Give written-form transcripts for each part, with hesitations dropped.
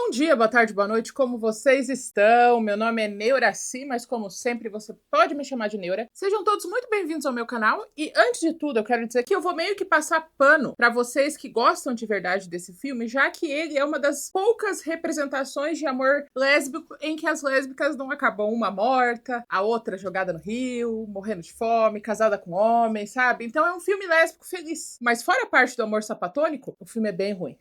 Bom dia, boa tarde, boa noite, como vocês estão? Meu nome é Neuraci, mas como sempre você pode me chamar de Neura. Sejam todos muito bem-vindos ao meu canal e antes de tudo eu quero dizer que eu vou meio que passar pano pra vocês que gostam de verdade desse filme, já que ele é uma das poucas representações de amor lésbico em que as lésbicas não acabam uma morta, a outra jogada no rio, morrendo de fome, casada com homem, sabe? Então é um filme lésbico feliz. Mas fora a parte do amor sapatônico, o filme é bem ruim.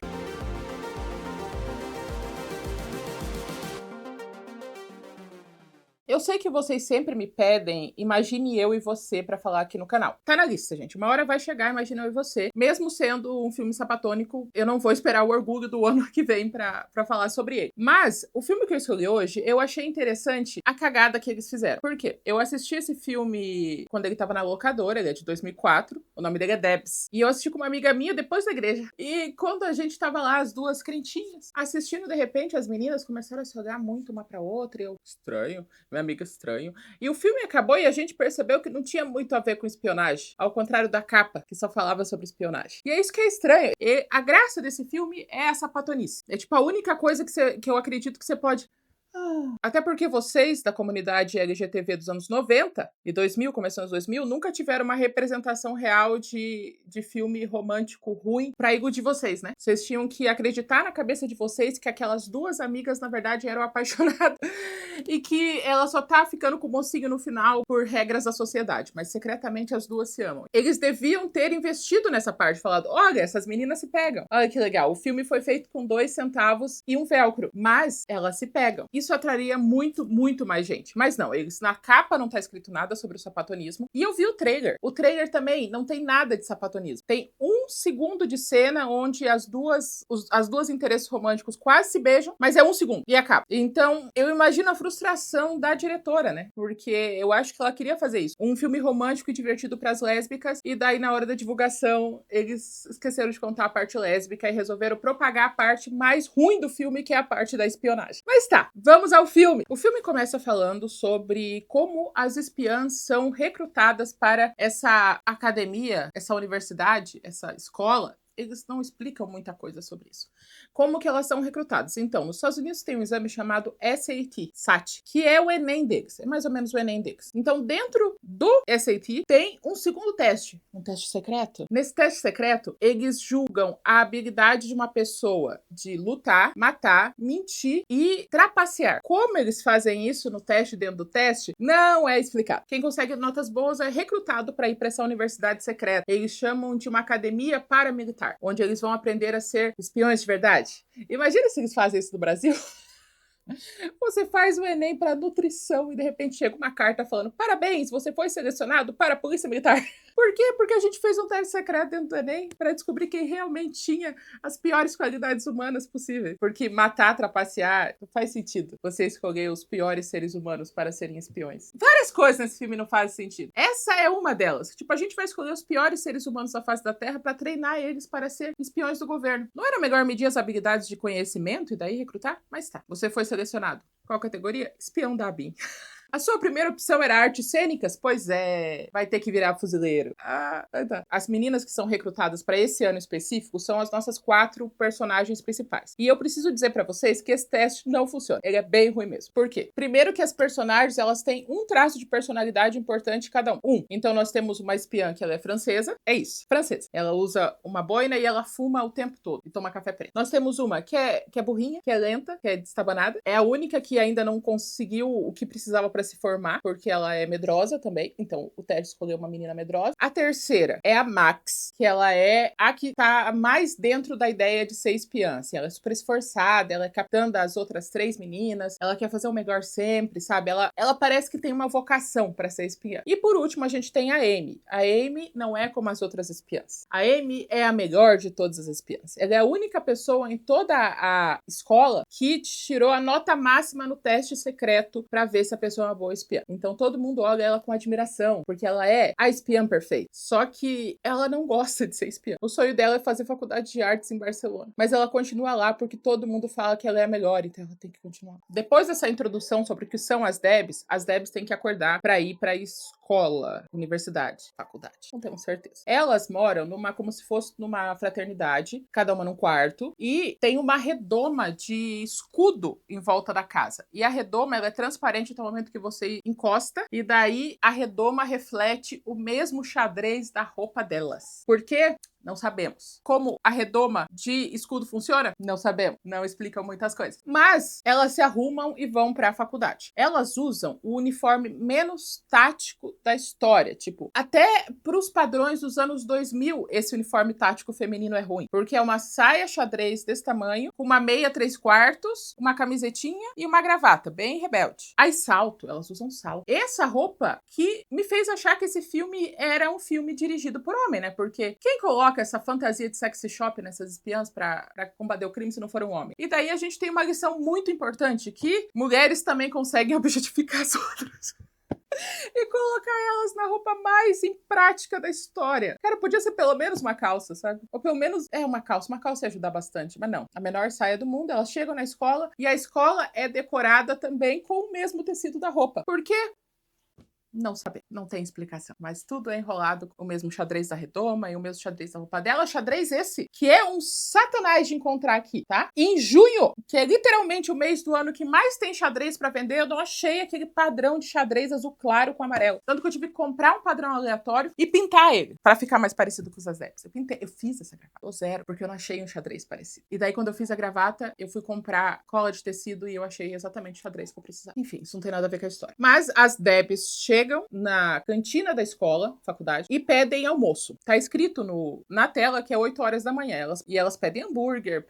Eu sei que vocês sempre me pedem Imagine Eu e Você pra falar aqui no canal. Tá na lista, gente. Uma hora vai chegar Imagine Eu e Você. Mesmo sendo um filme sapatônico, eu não vou esperar o orgulho do ano que vem pra falar sobre ele. Mas, o filme que eu escolhi hoje, eu achei interessante a cagada que eles fizeram. Por quê? Eu assisti esse filme quando ele tava na locadora, ele é de 2004. O nome dele é Debs. E eu assisti com uma amiga minha depois da igreja. E quando a gente tava lá, as duas crentinhas, assistindo, de repente, as meninas começaram a se olhar muito uma pra outra. E eu, estranho. Minha amiga estranho. E o filme acabou e a gente percebeu que não tinha muito a ver com espionagem. Ao contrário da capa, que só falava sobre espionagem. E é isso que é estranho. E a graça desse filme é a sapatonice. É tipo a única coisa que eu acredito que você pode... Até porque vocês, da comunidade LGTB dos anos 90 e 2000, começando os 2000, nunca tiveram uma representação real de filme romântico ruim pra ego de vocês, né? Vocês tinham que acreditar na cabeça de vocês que aquelas duas amigas, na verdade, eram apaixonadas e que ela só tá ficando com o mocinho no final por regras da sociedade, mas secretamente as duas se amam. Eles deviam ter investido nessa parte, falado, olha, essas meninas se pegam. Olha que legal, o filme foi feito com 2 centavos e um velcro, mas elas se pegam. Isso atraria muito, muito mais gente. Mas não, eles na capa não tá escrito nada sobre o sapatonismo. E eu vi o trailer. O trailer também não tem nada de sapatonismo. Tem 1 segundo de cena onde as duas interesses românticos quase se beijam, mas é 1 segundo e acaba. Então, eu imagino a frustração da diretora, né? Porque eu acho que ela queria fazer isso. Um filme romântico e divertido pras lésbicas, e daí na hora da divulgação eles esqueceram de contar a parte lésbica e resolveram propagar a parte mais ruim do filme, que é a parte da espionagem. Mas tá, vamos ao filme. O filme começa falando sobre como as espiãs são recrutadas para essa academia, essa universidade, essa escola. Eles não explicam muita coisa sobre isso. Como que elas são recrutadas? Então, nos Estados Unidos tem um exame chamado SAT, que é o Enem deles. É mais ou menos o Enem deles. Então, dentro do SAT, tem um segundo teste. Um teste secreto. Nesse teste secreto, eles julgam a habilidade de uma pessoa de lutar, matar, mentir e trapacear. Como eles fazem isso no teste, dentro do teste, não é explicado. Quem consegue notas boas é recrutado para ir para essa universidade secreta. Eles chamam de uma academia paramilitar, onde eles vão aprender a ser espiões de verdade. Imagina se eles fazem isso no Brasil. Você faz o Enem para nutrição e de repente chega uma carta falando parabéns, você foi selecionado para a Polícia Militar. Por quê? Porque a gente fez um teste secreto dentro do Enem para descobrir quem realmente tinha as piores qualidades humanas possíveis. Porque matar, trapacear, não faz sentido você escolher os piores seres humanos para serem espiões. Várias coisas nesse filme não fazem sentido. Essa é uma delas. Tipo, a gente vai escolher os piores seres humanos da face da Terra para treinar eles para ser espiões do governo. Não era melhor medir as habilidades de conhecimento e daí recrutar? Mas tá. Você foi selecionado. Qual categoria? Espião da ABIN. A sua primeira opção era artes cênicas? Pois é, vai ter que virar fuzileiro. Tá. As meninas que são recrutadas para esse ano específico são as nossas 4 personagens principais. E eu preciso dizer para vocês que esse teste não funciona. Ele é bem ruim mesmo. Por quê? Primeiro que as personagens, elas têm um traço de personalidade importante cada um. Então nós temos uma espiã que ela é francesa. É isso, francesa. Ela usa uma boina e ela fuma o tempo todo e toma café preto. Nós temos uma que é burrinha, que é lenta, que é destabanada. É a única que ainda não conseguiu o que precisava para se formar, porque ela é medrosa também. Então, o Ted escolheu uma menina medrosa. A terceira é a Max, que ela é a que tá mais dentro da ideia de ser espiã. Assim, ela é super esforçada, ela é capitã das outras 3 meninas, ela quer fazer o melhor sempre, sabe? Ela parece que tem uma vocação para ser espiã. E por último, a gente tem a Amy. A Amy não é como as outras espiãs. A Amy é a melhor de todas as espiãs. Ela é a única pessoa em toda a escola que tirou a nota máxima no teste secreto para ver se a pessoa uma boa espiã. Então todo mundo olha ela com admiração, porque ela é a espiã perfeita. Só que ela não gosta de ser espiã. O sonho dela é fazer faculdade de artes em Barcelona. Mas ela continua lá porque todo mundo fala que ela é a melhor, então ela tem que continuar. Depois dessa introdução sobre o que são as Debs têm que acordar para ir para escola, universidade, faculdade. Não tenho certeza. Elas moram como se fosse numa fraternidade, cada uma num quarto, e tem uma redoma de escudo em volta da casa. E a redoma, ela é transparente até o momento que você encosta, e daí a redoma reflete o mesmo xadrez da roupa delas. Por quê? Não sabemos. Como a redoma de escudo funciona? Não sabemos. Não explicam muitas coisas. Mas elas se arrumam e vão para a faculdade. Elas usam o uniforme menos tático da história. Tipo, até para os padrões dos anos 2000, esse uniforme tático feminino é ruim. Porque é uma saia xadrez desse tamanho, com uma meia 3/4, uma camisetinha e uma gravata, bem rebelde. Aí salto, elas usam salto. Essa roupa que me fez achar que esse filme era um filme dirigido por homem, né? Porque quem coloca essa fantasia de sexy shop nessas espiãs pra combater o crime se não for um homem? E daí a gente tem uma lição muito importante, que mulheres também conseguem objetificar as outras. E colocar elas na roupa mais imprática da história. Cara, podia ser pelo menos uma calça, sabe? Ou pelo menos, uma calça. Uma calça ia ajudar bastante, mas não. A menor saia do mundo, elas chegam na escola e a escola é decorada também com o mesmo tecido da roupa. Por quê? Não saber, não tem explicação. Mas tudo é enrolado com o mesmo xadrez da redoma e o mesmo xadrez da roupa dela. Xadrez esse, que é um satanás de encontrar aqui, tá? Em junho, que é literalmente o mês do ano que mais tem xadrez pra vender, eu não achei aquele padrão de xadrez azul claro com amarelo. Tanto que eu tive que comprar um padrão aleatório e pintar ele, pra ficar mais parecido com os Debs. Eu fiz essa gravata, do zero, porque eu não achei um xadrez parecido. E daí, quando eu fiz a gravata, eu fui comprar cola de tecido e eu achei exatamente o xadrez que eu precisava. Enfim, isso não tem nada a ver com a história. Mas as Debs chegam na cantina da escola, faculdade, e pedem almoço. Tá escrito na tela que é 8 horas da manhã. Elas pedem hambúrguer,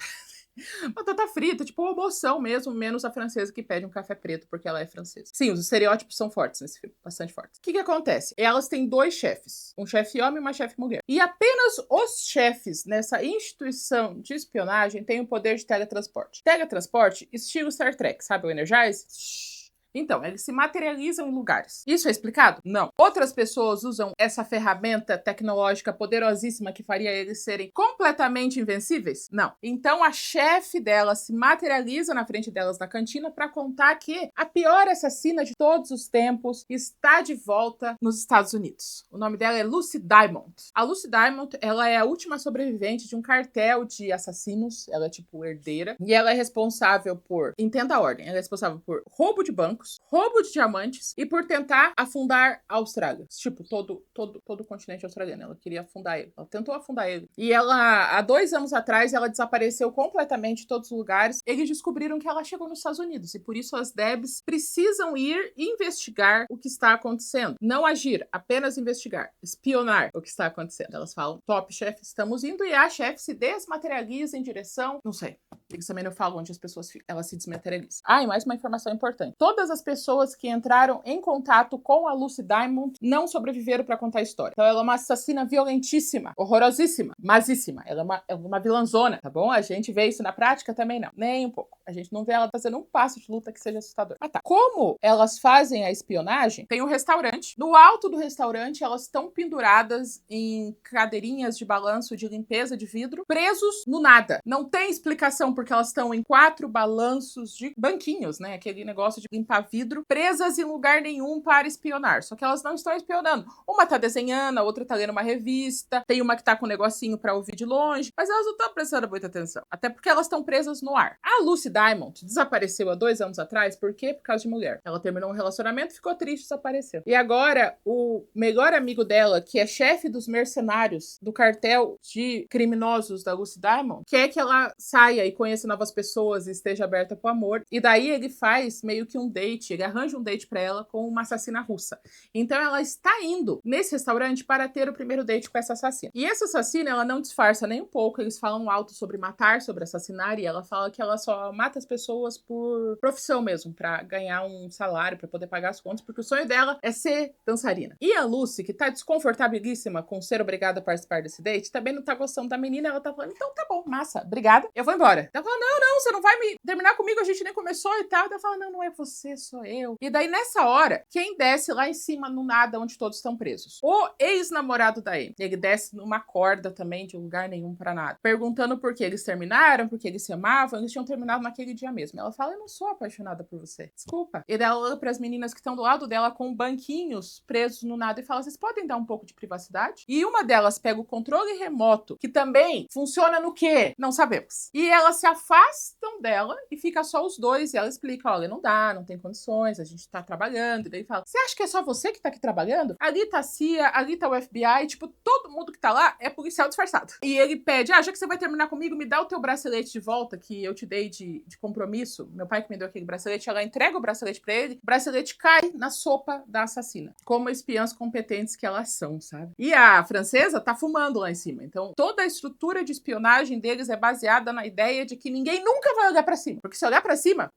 batata frita, tipo uma almoção mesmo, menos a francesa que pede um café preto porque ela é francesa. Sim, os estereótipos são fortes nesse filme, bastante fortes. O que acontece? Elas têm 2 chefes, um chefe homem e uma chefe mulher. E apenas os chefes nessa instituição de espionagem têm o poder de teletransporte. Teletransporte, estilo Star Trek, sabe o Energize? Então, eles se materializam em lugares. Isso é explicado? Não. Outras pessoas usam essa ferramenta tecnológica poderosíssima que faria eles serem completamente invencíveis? Não. Então, a chefe delas se materializa na frente delas na cantina para contar que a pior assassina de todos os tempos está de volta nos Estados Unidos. O nome dela é Lucy Diamond. A Lucy Diamond, ela é a última sobrevivente de um cartel de assassinos. Ela é tipo herdeira. E ela é responsável por... Entenda a ordem. Ela é responsável por roubo de bancos, roubo de diamantes e por tentar afundar a Austrália. Tipo, todo o continente australiano. Ela queria afundar ele. Ela tentou afundar ele. E ela, há 2 anos atrás, ela desapareceu completamente de todos os lugares. Eles descobriram que ela chegou nos Estados Unidos. E por isso as Debs precisam ir investigar o que está acontecendo. Não agir, apenas investigar. Espionar o que está acontecendo. Elas falam, top, chefe, estamos indo. E a chefe se desmaterializa em direção... Não sei. Eles também não falam onde as pessoas ficam. Elas se desmaterializam. E mais uma informação importante. Todas as pessoas que entraram em contato com a Lucy Diamond não sobreviveram para contar a história. Então ela é uma assassina violentíssima, horrorosíssima, masíssima. Ela é uma vilãzona, tá bom? A gente vê isso na prática também não. Nem um pouco. A gente não vê ela fazendo um passo de luta que seja assustador. Mas tá. Como elas fazem a espionagem, tem um restaurante. No alto do restaurante, elas estão penduradas em cadeirinhas de balanço de limpeza de vidro, presos no nada. Não tem explicação porque elas estão em 4 balanços de banquinhos, né? Aquele negócio de limpar vidro, presas em lugar nenhum para espionar. Só que elas não estão espionando. Uma tá desenhando, a outra tá lendo uma revista, tem uma que tá com um negocinho pra ouvir de longe, mas elas não estão prestando muita atenção. Até porque elas estão presas no ar. A Lucy Diamond desapareceu há 2 anos atrás, por quê? Por causa de mulher. Ela terminou um relacionamento, ficou triste, desapareceu. E agora, o melhor amigo dela, que é chefe dos mercenários do cartel de criminosos da Lucy Diamond, quer que ela saia e conheça novas pessoas e esteja aberta pro amor. E daí ele faz meio que um date, ele arranja um date pra ela com uma assassina russa. Então ela está indo nesse restaurante para ter o primeiro date com essa assassina. E essa assassina, ela não disfarça nem um pouco, eles falam alto sobre matar, sobre assassinar, e ela fala que ela só mata as pessoas por profissão mesmo, pra ganhar um salário, pra poder pagar as contas, porque o sonho dela é ser dançarina. E a Lucy, que tá desconfortabilíssima com ser obrigada a participar desse date, também não tá gostando da menina, ela tá falando, então tá bom, massa, obrigada, eu vou embora. Ela fala, não, você não vai me terminar comigo, a gente nem começou e tal. Ela fala, não é você, sou eu. E daí, nessa hora, quem desce lá em cima no nada, onde todos estão presos? O ex-namorado da Amy. Ele desce numa corda também, de lugar nenhum pra nada. Perguntando por que eles terminaram, por que eles se amavam. Eles tinham terminado naquele dia mesmo. Ela fala, eu não sou apaixonada por você. Desculpa. E daí ela olha pras meninas que estão do lado dela com banquinhos presos no nada e fala, vocês podem dar um pouco de privacidade? E uma delas pega o controle remoto, que também funciona no quê? Não sabemos. E elas se afastam dela e fica só os dois. E ela explica, olha, não dá, não tem condições, a gente tá trabalhando. E daí fala, você acha que é só você que tá aqui trabalhando? Ali tá a CIA, ali tá o FBI, tipo, todo mundo que tá lá é policial disfarçado. E ele pede, já que você vai terminar comigo, me dá o teu bracelete de volta, que eu te dei de compromisso. Meu pai que me deu aquele bracelete, ela entrega o bracelete pra ele, o bracelete cai na sopa da assassina. Como espiãs competentes que elas são, sabe? E a francesa tá fumando lá em cima. Então, toda a estrutura de espionagem deles é baseada na ideia de que ninguém nunca vai olhar pra cima. Porque se olhar pra cima,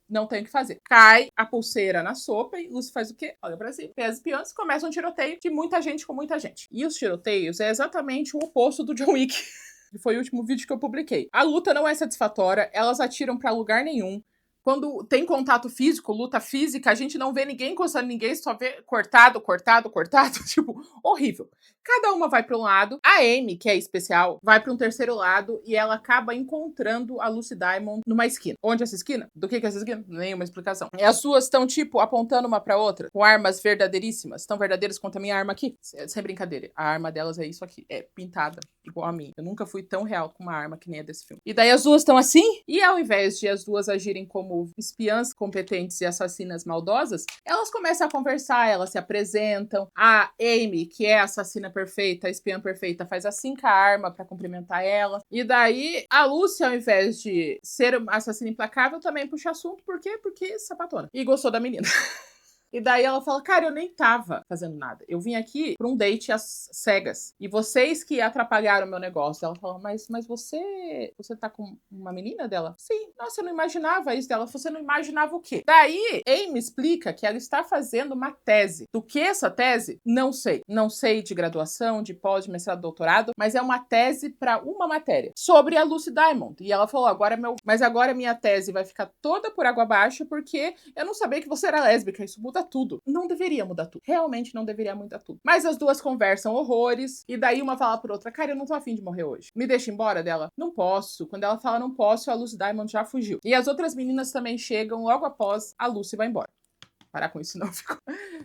não tem o que fazer. Cai a pulseira na sopa e Lucy faz o quê? Olha pra cima. E as espiãs começam um tiroteio de muita gente com muita gente. E os tiroteios é exatamente o oposto do John Wick. Que foi o último vídeo que eu publiquei. A luta não é satisfatória, elas atiram pra lugar nenhum. Quando tem contato físico, luta física, a gente não vê ninguém encostando ninguém, só vê cortado, tipo, horrível. Cada uma vai para um lado. A Amy, que é especial, vai para um terceiro lado e ela acaba encontrando a Lucy Diamond numa esquina. Onde é essa esquina? Do que é essa esquina? Nenhuma explicação. E as suas estão, tipo, apontando uma para outra, com armas verdadeiríssimas. Tão verdadeiras quanto a minha arma aqui. Sem brincadeira. A arma delas é isso aqui. É pintada, igual a minha. Eu nunca fui tão real com uma arma que nem a desse filme. E daí as duas estão assim, e ao invés de as duas agirem como espiãs competentes e assassinas maldosas, elas começam a conversar, elas se apresentam. A Amy, que é a assassina perfeita, a espiã perfeita, faz assim com a arma pra cumprimentar ela. E daí a Lucy, ao invés de ser uma assassina implacável, também puxa assunto. Por quê? Porque sapatona. E gostou da menina. E daí ela fala, cara, eu nem tava fazendo nada. Eu vim aqui pra um date às cegas. E vocês que atrapalharam o meu negócio. Ela fala, mas você tá com uma menina dela? Sim. Nossa, eu não imaginava isso dela. Você não imaginava o quê? Daí, Amy explica que ela está fazendo uma tese. Do que essa tese? Não sei. Não sei de graduação, de pós, de mestrado, doutorado. Mas é uma tese pra uma matéria. Sobre a Lucy Diamond. E ela falou, mas agora minha tese vai ficar toda por água abaixo porque eu não sabia que você era lésbica. Isso muda tudo. Não deveria mudar tudo. Realmente não deveria mudar tudo. Mas as duas conversam horrores. E daí uma fala por outra, cara, eu não tô afim de morrer hoje. Me deixa embora dela? Não posso. Quando ela fala não posso, a Lucy Diamond já fugiu. E as outras meninas também chegam logo após a Lucy vai embora. Parar com isso não, ficou.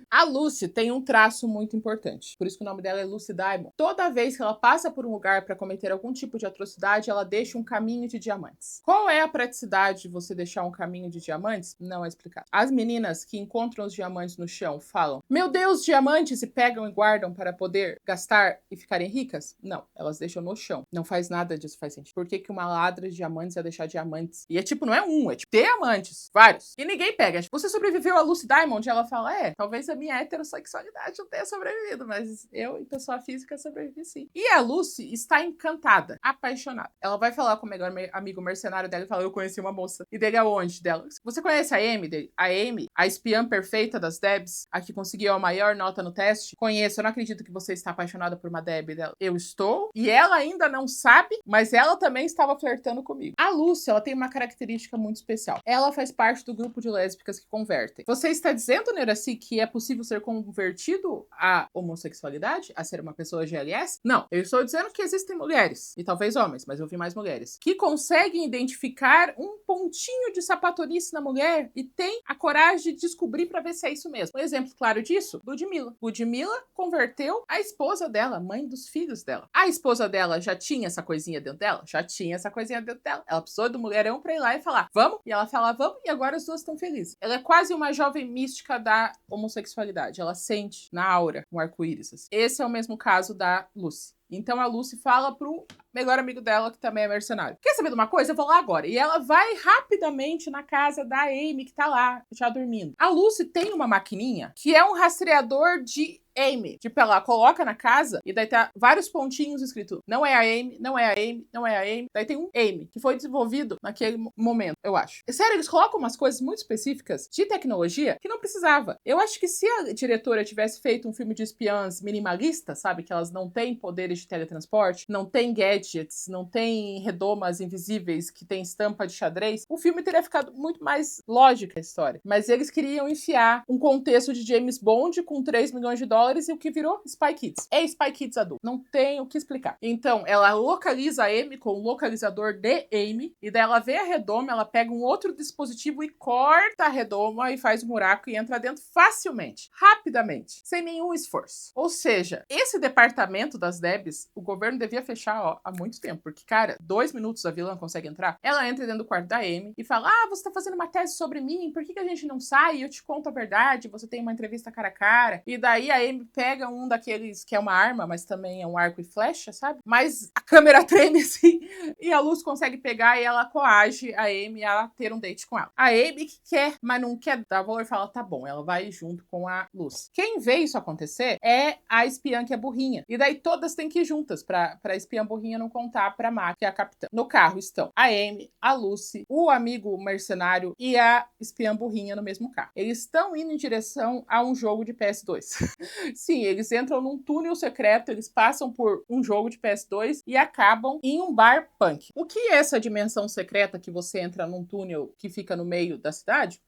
A Lucy tem um traço muito importante. Por isso que o nome dela é Lucy Diamond. Toda vez que ela passa por um lugar para cometer algum tipo de atrocidade, ela deixa um caminho de diamantes. Qual é a praticidade de você deixar um caminho de diamantes? Não é explicado. As meninas que encontram os diamantes no chão falam, meu Deus, diamantes, e pegam e guardam para poder gastar e ficarem ricas? Não, elas deixam no chão. Não faz nada disso, faz sentido. Por que uma ladra de diamantes ia deixar diamantes? E é tipo, não é um, é tipo diamantes, vários. E ninguém pega. Você sobreviveu a Lucy Diamond? Ela fala, talvez a minha heterossexualidade não tenha sobrevivido, mas eu, em pessoa física, sobrevivi sim. E a Lucy está encantada, apaixonada. Ela vai falar com o melhor amigo mercenário dela e fala, eu conheci uma moça. E dele aonde? Dela. Você conhece a Amy? Dele? A Amy, a espiã perfeita das Debs, a que conseguiu a maior nota no teste? Conheço, eu não acredito que você está apaixonada por uma Deb dela. Eu estou, e ela ainda não sabe, mas ela também estava flertando comigo. A Lucy, ela tem uma característica muito especial. Ela faz parte do grupo de lésbicas que convertem. Você está dizendo, Neraci, que é possível ser convertido à homossexualidade, a ser uma pessoa GLS? Não, eu estou dizendo que existem mulheres, e talvez homens, mas eu vi mais mulheres, que conseguem identificar um pontinho de sapatonice na mulher e tem a coragem de descobrir para ver se é isso mesmo. Um exemplo claro disso, Ludmilla. Ludmilla converteu a esposa dela, mãe dos filhos dela. A esposa dela já tinha essa coisinha dentro dela? Já tinha essa coisinha dentro dela. Ela precisou do mulherão pra ir lá e falar, vamos? E ela fala, vamos, e agora as duas estão felizes. Ela é quase uma jovem mística da homossexualidade. Ela sente na aura um arco-íris. Assim. Esse é o mesmo caso da Lucy. Então a Lucy fala pro melhor amigo dela, que também é mercenário. Quer saber de uma coisa? Eu vou lá agora. E ela vai rapidamente na casa da Amy, que tá lá, já dormindo. A Lucy tem uma maquininha que é um rastreador de Amy. Tipo, ela coloca na casa e daí tá vários pontinhos escrito não é a Amy, não é a Amy, não é a Amy. Daí tem um Amy, que foi desenvolvido naquele momento, eu acho. Sério, eles colocam umas coisas muito específicas de tecnologia que não precisava. Eu acho que se a diretora tivesse feito um filme de espiãs minimalista, sabe? Que elas não têm poderes de teletransporte, não têm gadgets gadgets, não tem redomas invisíveis que tem estampa de xadrez, o filme teria ficado muito mais lógica a história. Mas eles queriam enfiar um contexto de James Bond com 3 milhões de dólares e o que virou Spy Kids. É Spy Kids adulto. Não tem o que explicar. Então, ela localiza a Amy com o localizador de Amy, e daí ela vê a redoma, ela pega um outro dispositivo e corta a redoma e faz um buraco e entra dentro facilmente, rapidamente, sem nenhum esforço. Ou seja, esse departamento das Debs, o governo devia fechar há muito tempo, porque, cara, 2 minutos a vilã consegue entrar. Ela entra dentro do quarto da Amy e fala: ah, você tá fazendo uma tese sobre mim, por que a gente não sai? Eu te conto a verdade, você tem uma entrevista cara a cara. E daí a Amy pega um daqueles que é uma arma, mas também é um arco e flecha, sabe? Mas a câmera treme assim, e a luz consegue pegar e ela coage a Amy a ter um date com ela. A Amy que quer, mas não quer dar valor, fala: tá bom, ela vai junto com a Luz. Quem vê isso acontecer é a espiã que é burrinha. E daí todas têm que ir juntas pra espiã burrinha não contar pra Mac, que é a capitã. No carro estão a Amy, a Lucy, o amigo mercenário e a espiã burrinha no mesmo carro. Eles estão indo em direção a um jogo de PS2. Sim, eles entram num túnel secreto, eles passam por um jogo de PS2 e acabam em um bar punk. O que é essa dimensão secreta que você entra num túnel que fica no meio da cidade?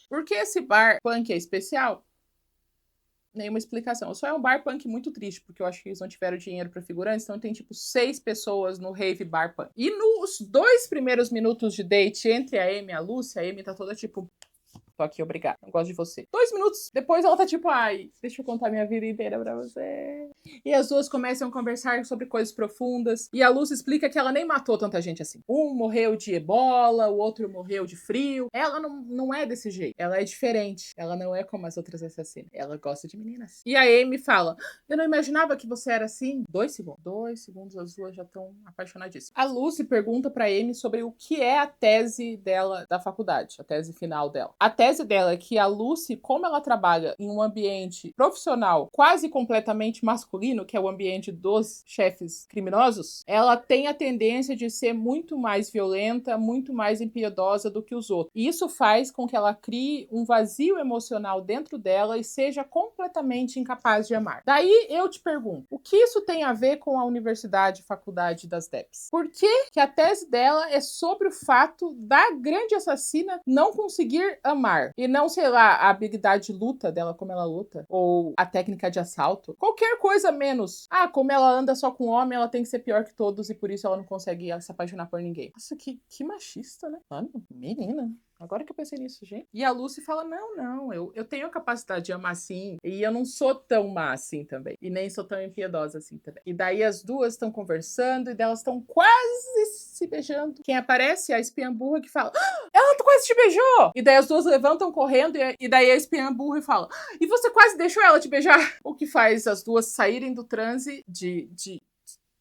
Por que esse bar punk é especial? Nenhuma explicação. Só é um bar punk muito triste, porque eu acho que eles não tiveram dinheiro para figurantes, então tem tipo 6 pessoas no rave bar punk. E nos 2 primeiros minutos de date entre a Amy e a Lucy, a Amy tá toda tipo: tô aqui, obrigada, não gosto de você. 2 minutos depois ela tá tipo: ai, deixa eu contar minha vida inteira pra você. E as duas começam a conversar sobre coisas profundas. E a Luz explica que ela nem matou tanta gente assim. Um morreu de ebola, o outro morreu de frio. Ela não é desse jeito. Ela é diferente. Ela não é como as outras assassinas. Ela gosta de meninas. E a Amy fala: eu não imaginava que você era assim. 2 segundos. 2 segundos, as duas já estão apaixonadíssimas. A Lucy pergunta pra Amy sobre o que é a tese dela da faculdade. A tese final dela. A tese dela é que a Lucy, como ela trabalha em um ambiente profissional quase completamente masculino, que é o ambiente dos chefes criminosos, ela tem a tendência de ser muito mais violenta, muito mais impiedosa do que os outros. E isso faz com que ela crie um vazio emocional dentro dela e seja completamente incapaz de amar. Daí eu te pergunto, o que isso tem a ver com a universidade e faculdade das Debs? Por que a tese dela é sobre o fato da grande assassina não conseguir amar? E não, sei lá, a habilidade de luta dela, como ela luta, ou a técnica de assalto. Qualquer coisa menos. Ah, como ela anda só com homem, ela tem que ser pior que todos e por isso ela não consegue se apaixonar por ninguém. Nossa, que machista, né? Mano, menina. Agora que eu pensei nisso, gente. E a Lucy fala: não, eu tenho a capacidade de amar sim, e eu não sou tão má assim também. E nem sou tão impiedosa assim também. E daí as duas estão conversando e elas estão quase se beijando. Quem aparece é a espiã burra que fala: ah, ela quase te beijou! E daí as duas levantam correndo e daí a espiã burra fala: e você quase deixou ela te beijar? O que faz as duas saírem do transe de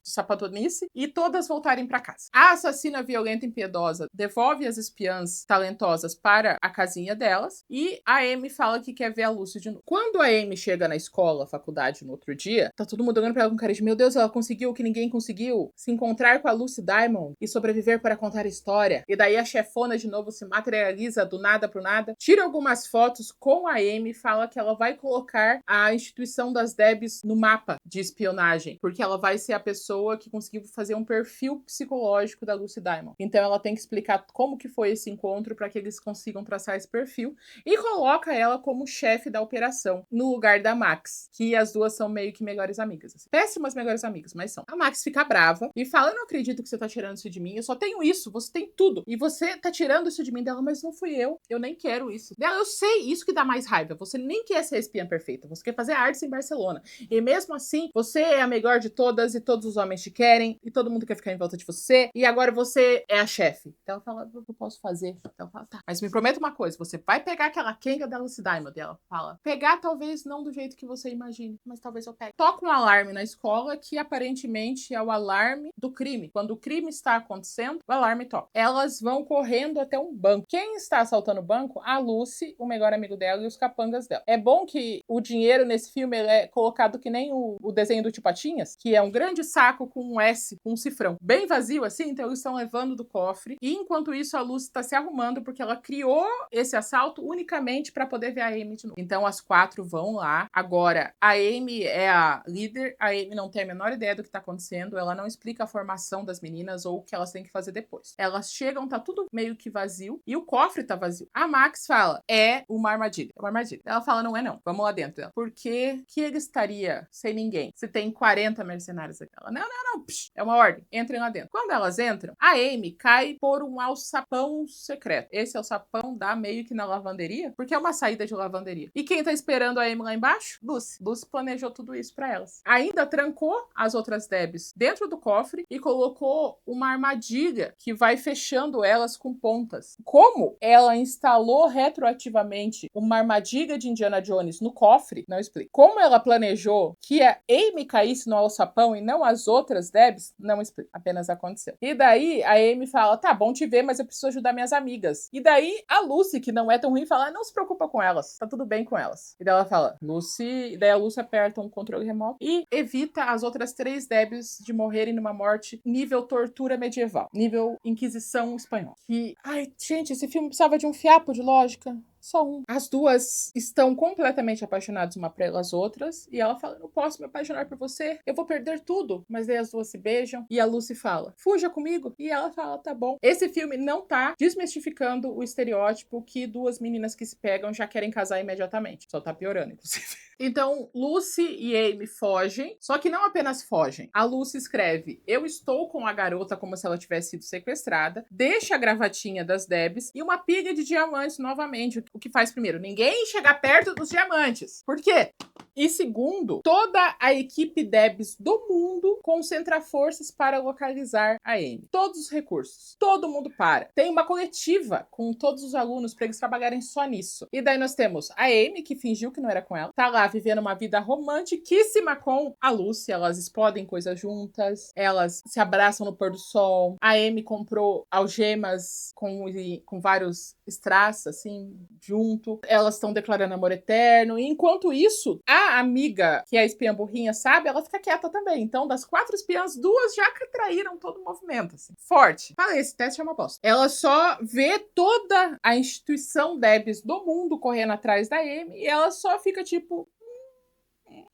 sapatonice e todas voltarem para casa. A assassina violenta e impiedosa devolve as espiãs talentosas para a casinha delas e a Amy fala que quer ver a Lucy de novo. Quando a Amy chega na escola, faculdade, no outro dia, tá todo mundo olhando pra ela com cara de: meu Deus, ela conseguiu o que ninguém conseguiu, se encontrar com a Lucy Diamond e sobreviver para contar a história. E daí a chefona de novo se materializa do nada pro nada, tira algumas fotos com a Amy e fala que ela vai colocar a instituição das Debs no mapa de espionagem, porque ela vai ser a pessoa que conseguiu fazer um perfil psicológico da Lucy Diamond. Então ela tem que explicar como que foi esse encontro para que eles consigam traçar esse perfil e coloca ela como chefe da operação no lugar da Max, que as duas são meio que melhores amigas. Assim. Péssimas melhores amigas, mas são. A Max fica brava e fala: eu não acredito que você tá tirando isso de mim, eu só tenho isso, você tem tudo. E você tá tirando isso de mim. Dela: mas não fui eu nem quero isso. Dela: eu sei, isso que dá mais raiva, você nem quer ser a espiã perfeita, você quer fazer artes em Barcelona. E mesmo assim, você é a melhor de todas e todos os homens te querem e todo mundo quer ficar em volta de você e agora você é a chefe. Então ela fala: o que eu posso fazer? Então ela fala: tá, mas me promete uma coisa, você vai pegar aquela Kenga da Lucy Diamond. E ela fala: pegar talvez não do jeito que você imagine, mas talvez eu pegue. Toca um alarme na escola que aparentemente é o alarme do crime. Quando o crime está acontecendo, o alarme toca. Elas vão correndo até um banco. Quem está assaltando o banco? A Lucy, o melhor amigo dela e os capangas dela. É bom que o dinheiro nesse filme ele é colocado que nem o desenho do Tio Patinhas, que é um grande saco saco com um S, com um cifrão. Bem vazio assim, então eles estão levando do cofre. E enquanto isso, a Lucy tá se arrumando porque ela criou esse assalto unicamente pra poder ver a Amy de novo. Então as 4 vão lá. Agora, a Amy é a líder, a Amy não tem a menor ideia do que tá acontecendo, ela não explica a formação das meninas ou o que elas têm que fazer depois. Elas chegam, tá tudo meio que vazio e o cofre tá vazio. A Max fala, é uma armadilha. É uma armadilha. Ela fala, não é não. Vamos lá dentro dela. Por que ele estaria sem ninguém? Se tem 40 mercenários aqui. Ela, não. Psh, é uma ordem. Entrem lá dentro. Quando elas entram, a Amy cai por um alçapão secreto. Esse alçapão dá meio que na lavanderia, porque é uma saída de lavanderia. E quem tá esperando a Amy lá embaixo? Lucy. Lucy planejou tudo isso pra elas. Ainda trancou as outras Debs dentro do cofre e colocou uma armadilha que vai fechando elas com pontas. Como ela instalou retroativamente uma armadilha de Indiana Jones no cofre, não explica. Como ela planejou que a Amy caísse no alçapão e não as outras Debs, não explica. Apenas aconteceu. E daí a Amy fala, tá bom te ver, mas eu preciso ajudar minhas amigas. E daí a Lucy, que não é tão ruim, fala, não se preocupa com elas, tá tudo bem com elas. E daí ela fala, Lucy... E daí a Lucy aperta um controle remoto e evita as outras 3 Debs de morrerem numa morte nível tortura medieval, nível Inquisição espanhola. E, ai, gente, esse filme precisava de um fiapo de lógica. Só um. As duas estão completamente apaixonadas uma pelas outras. E ela fala, não posso me apaixonar por você. Eu vou perder tudo. Mas daí as duas se beijam. E a Lucy fala, fuja comigo. E ela fala, tá bom. Esse filme não tá desmistificando o estereótipo que 2 meninas que se pegam já querem casar imediatamente. Só tá piorando, inclusive. Então, Lucy e Amy fogem. Só que não apenas fogem. A Lucy escreve, eu estou com a garota como se ela tivesse sido sequestrada. Deixa a gravatinha das Debs e uma pilha de diamantes novamente. O que faz primeiro? Ninguém chega perto dos diamantes. Por quê? E segundo, toda a equipe Debs do mundo concentra forças para localizar a Amy. Todos os recursos. Todo mundo para. Tem uma coletiva com todos os alunos para eles trabalharem só nisso. E daí nós temos a Amy, que fingiu que não era com ela. Tá lá vivendo uma vida romantiquíssima com a Lucy. Elas explodem coisas juntas. Elas se abraçam no pôr do sol. A Amy comprou algemas com vários strass, assim, junto. Elas estão declarando amor eterno. E enquanto isso, a amiga, que é a espiã burrinha, sabe? Ela fica quieta também. Então, das 4 espiãs, 2 já traíram todo o movimento, assim. Forte. Falei, esse teste é uma bosta. Ela só vê toda a instituição Debs do mundo correndo atrás da Amy e ela só fica tipo...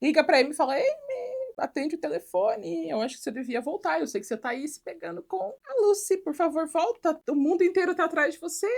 Liga pra Amy e fala, atende o telefone, eu acho que você devia voltar, eu sei que você tá aí se pegando com a Lucy, por favor, volta, o mundo inteiro tá atrás de você.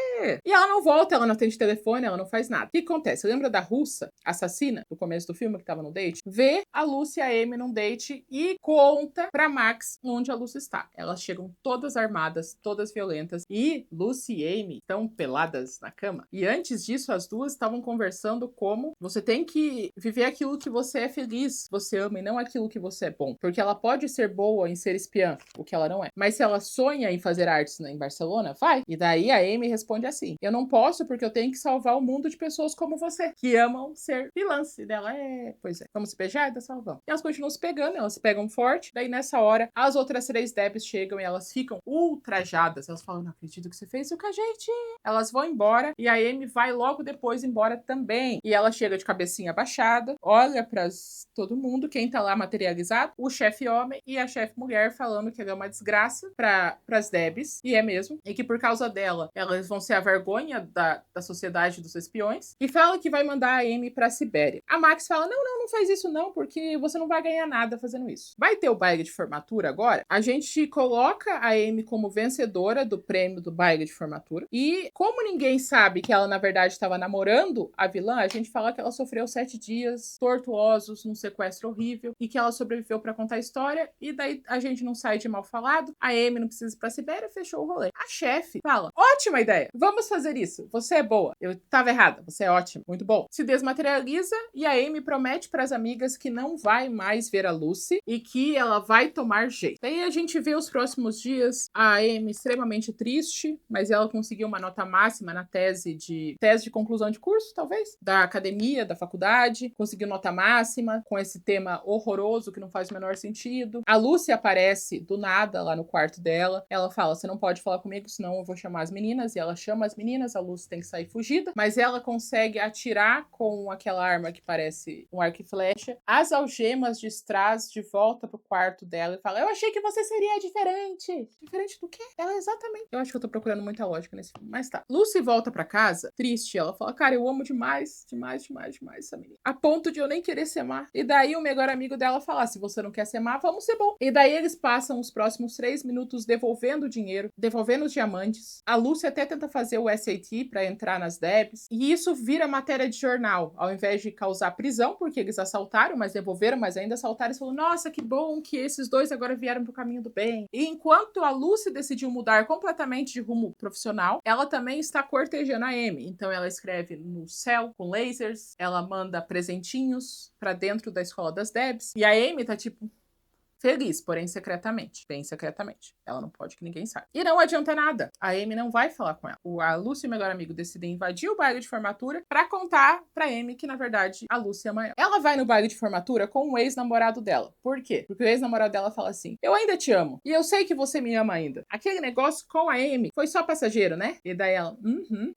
E ela não volta, ela não atende o telefone, ela não faz nada. O que acontece? Lembra da russa assassina, do começo do filme, que tava no date? Vê a Lucy e a Amy num date e conta pra Max onde a Lucy está. Elas chegam todas armadas, todas violentas, e Lucy e Amy estão peladas na cama. E antes disso, as duas estavam conversando como você tem que viver aquilo que você é feliz, você ama, e não aquilo que você é bom. Porque ela pode ser boa em ser espiã, o que ela não é. Mas se ela sonha em fazer artes em Barcelona, vai. E daí a Amy responde assim, eu não posso porque eu tenho que salvar o mundo de pessoas como você, que amam ser vilãs. E dela, pois é. Vamos se beijar? E salvamos. E elas continuam se pegando, elas se pegam forte. Daí nessa hora, as outras 3 Debs chegam e elas ficam ultrajadas. Elas falam, não acredito que você fez isso com a gente. Elas vão embora e a Amy vai logo depois embora também. E ela chega de cabecinha baixada, olha pra todo mundo, quem tá lá materializado, o chefe homem e a chefe mulher falando que ele é uma desgraça pras Debs, e é mesmo, e que por causa dela, elas vão ser a vergonha da sociedade dos espiões, e fala que vai mandar a Amy pra Sibéria. A Max fala, não faz isso não, porque você não vai ganhar nada fazendo isso. Vai ter o baile de formatura agora, a gente coloca a Amy como vencedora do prêmio do baile de formatura, e como ninguém sabe que ela na verdade estava namorando a vilã, a gente fala que ela sofreu 7 dias tortuosos num sequestro horrível, e que ela sobreviveu pra contar a história, e daí a gente não sai de mal falado, a Amy não precisa ir pra Sibéria, fechou o rolê. A chefe fala, ótima ideia, vamos fazer isso, você é boa, eu tava errada, você é ótima, muito bom. Se desmaterializa e a Amy promete pras amigas que não vai mais ver a Lucy e que ela vai tomar jeito. Daí a gente vê os próximos dias a Amy extremamente triste, mas ela conseguiu uma nota máxima na tese de conclusão de curso, talvez, da academia, da faculdade, conseguiu nota máxima com esse tema horroroso duvidoso, que não faz o menor sentido. A Lucy aparece do nada lá no quarto dela. Ela fala, você não pode falar comigo, senão eu vou chamar as meninas. E ela chama as meninas, a Lucy tem que sair fugida. Mas ela consegue atirar com aquela arma que parece um arco e flecha as algemas de strass de volta pro quarto dela e fala, eu achei que você seria diferente. Diferente do quê? Ela é exatamente... Eu acho que eu tô procurando muita lógica nesse filme, mas tá. Lucy volta pra casa, triste. Ela fala, cara, eu amo demais essa menina. A ponto de eu nem querer ser má. E daí o melhor amigo dela fala, se você não quer ser má, vamos ser bom. E daí eles passam os próximos 3 minutos devolvendo o dinheiro, devolvendo os diamantes. A Lucy até tenta fazer o SAT pra entrar nas Debs. E isso vira matéria de jornal. Ao invés de causar prisão, porque eles assaltaram, mas devolveram, mas ainda assaltaram. Eles falaram, nossa, que bom que esses dois agora vieram pro caminho do bem. E enquanto a Lucy decidiu mudar completamente de rumo profissional, ela também está cortejando a Amy. Então ela escreve no céu com lasers, ela manda presentinhos pra dentro da escola das Debs. E a Amy tá tipo... feliz, porém secretamente. Bem secretamente. Ela não pode que ninguém saiba. E não adianta nada. A Amy não vai falar com ela. A Lucy e o melhor amigo decidem invadir o baile de formatura pra contar pra Amy que, na verdade, a Lucy ama ela. Ela vai no baile de formatura com o ex-namorado dela. Por quê? Porque o ex-namorado dela fala assim, eu ainda te amo. E eu sei que você me ama ainda. Aquele negócio com a Amy foi só passageiro, né? E daí ela,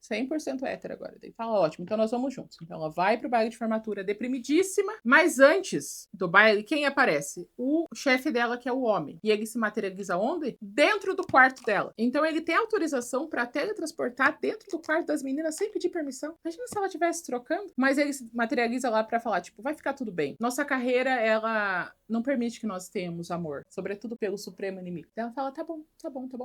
100% hétero agora. Daí fala, ótimo, então nós vamos juntos. Então ela vai pro baile de formatura deprimidíssima. Mas antes do baile, quem aparece? O chefe dela, que é o homem. E ele se materializa onde? Dentro do quarto dela. Então ele tem autorização pra teletransportar dentro do quarto das meninas sem pedir permissão. Imagina se ela estivesse trocando. Mas ele se materializa lá pra falar, tipo, vai ficar tudo bem. Nossa carreira, ela não permite que nós tenhamos amor. Sobretudo pelo supremo inimigo. Então ela fala, tá bom.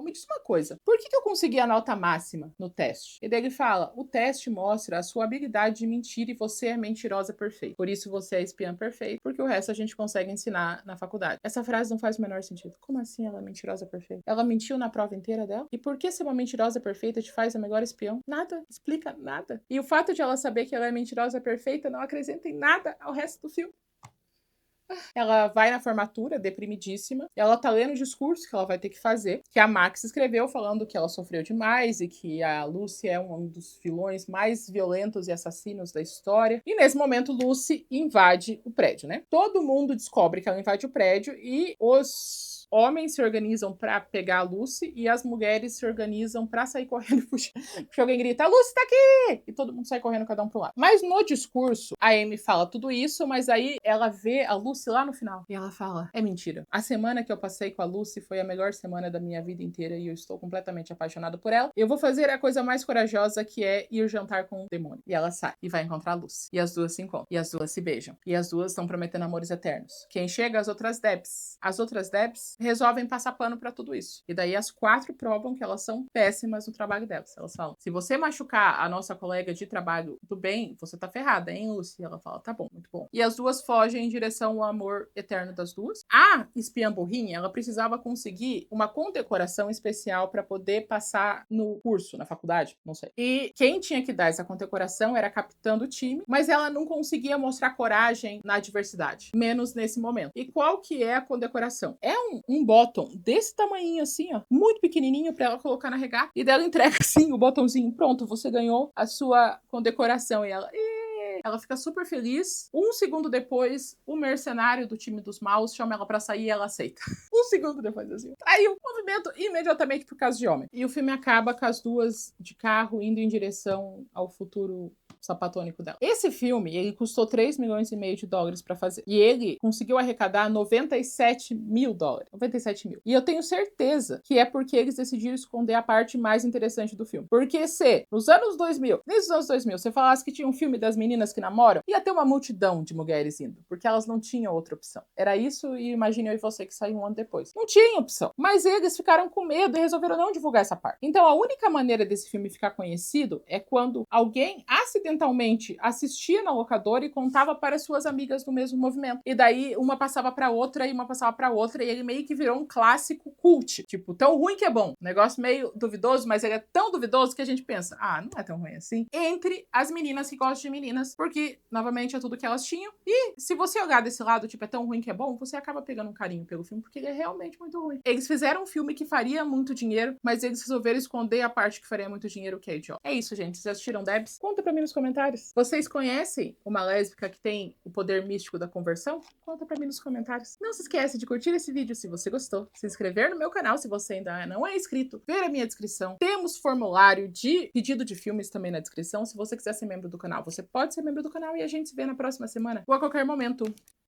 Me diz uma coisa. Por que eu consegui a nota máxima no teste? E daí ele fala, o teste mostra a sua habilidade de mentir e você é mentirosa perfeita. Por isso você é espiã perfeita, porque o resto a gente consegue ensinar na faculdade. Essa frase não faz o menor sentido. Como assim ela é mentirosa perfeita? Ela mentiu na prova inteira dela? E por que ser uma mentirosa perfeita te faz a melhor espião? Nada. Explica nada. E o fato de ela saber que ela é mentirosa perfeita não acrescenta em nada ao resto do filme. Ela vai na formatura, deprimidíssima. Ela tá lendo o discurso que ela vai ter que fazer, que a Max escreveu falando que ela sofreu demais e que a Lucy é um dos vilões mais violentos e assassinos da história. E nesse momento, Lucy invade o prédio, né? Todo mundo descobre que ela invade o prédio e os homens se organizam pra pegar a Lucy e as mulheres se organizam pra sair correndo e fugir. Porque alguém grita, a Lucy tá aqui! E todo mundo sai correndo, cada um pro lado. Mas no discurso, a Amy fala tudo isso, mas aí ela vê a Lucy lá no final. E ela fala, é mentira. A semana que eu passei com a Lucy foi a melhor semana da minha vida inteira e eu estou completamente apaixonada por ela. Eu vou fazer a coisa mais corajosa, que é ir jantar com o demônio. E ela sai e vai encontrar a Lucy. E as duas se encontram. E as duas se beijam. E as duas estão prometendo amores eternos. Quem chega? As outras Debs. As outras Debs resolvem passar pano pra tudo isso. E daí as 4 provam que elas são péssimas no trabalho delas. Elas falam, se você machucar a nossa colega de trabalho do bem, você tá ferrada, hein, Lucy? E ela fala, tá bom, muito bom. E as duas fogem em direção ao amor eterno das duas. A espiã burrinha, ela precisava conseguir uma condecoração especial pra poder passar no curso, na faculdade, não sei. E quem tinha que dar essa condecoração era a capitã do time, mas ela não conseguia mostrar coragem na adversidade, menos nesse momento. E qual que é a condecoração? É um bottom desse tamanhinho assim, ó, muito pequenininho pra ela colocar na regata, e dela entrega assim o botãozinho, pronto, você ganhou a sua condecoração. E ela fica super feliz. 1 segundo depois, o mercenário do time dos maus chama ela pra sair e ela aceita. 1 segundo depois, assim. Traiu o movimento imediatamente por causa de homem. E o filme acaba com as duas de carro indo em direção ao futuro sapatônico dela. Esse filme, ele custou 3,5 milhões de dólares pra fazer. E ele conseguiu arrecadar 97 mil dólares. 97 mil. E eu tenho certeza que é porque eles decidiram esconder a parte mais interessante do filme. Porque se, nos anos 2000, nesses anos 2000, você falasse que tinha um filme das meninas que namoram, ia ter uma multidão de mulheres indo. Porque elas não tinham outra opção. Era isso e imagine eu e você que saiu um ano depois. Não tinha opção. Mas eles ficaram com medo e resolveram não divulgar essa parte. Então a única maneira desse filme ficar conhecido é quando alguém acidentalmente assistia na locadora e contava para suas amigas do mesmo movimento. E daí uma passava pra outra e uma passava pra outra e ele meio que virou um clássico cult. Tipo, tão ruim que é bom. Negócio meio duvidoso, mas ele é tão duvidoso que a gente pensa, ah, não é tão ruim assim. Entre as meninas que gostam de meninas porque, novamente, é tudo que elas tinham. E se você olhar desse lado, tipo, é tão ruim que é bom, você acaba pegando um carinho pelo filme, porque ele é realmente muito ruim. Eles fizeram um filme que faria muito dinheiro, mas eles resolveram esconder a parte que faria muito dinheiro, que é idiota. É isso, gente. Vocês assistiram Debs? Conta pra mim nos comentários. Vocês conhecem uma lésbica que tem o poder místico da conversão? Conta pra mim nos comentários. Não se esqueça de curtir esse vídeo se você gostou, se inscrever no meu canal se você ainda não é inscrito, ver a minha descrição. Temos formulário de pedido de filmes também na descrição. Se você quiser ser membro do canal, você pode ser membro do canal e a gente se vê na próxima semana ou a qualquer momento.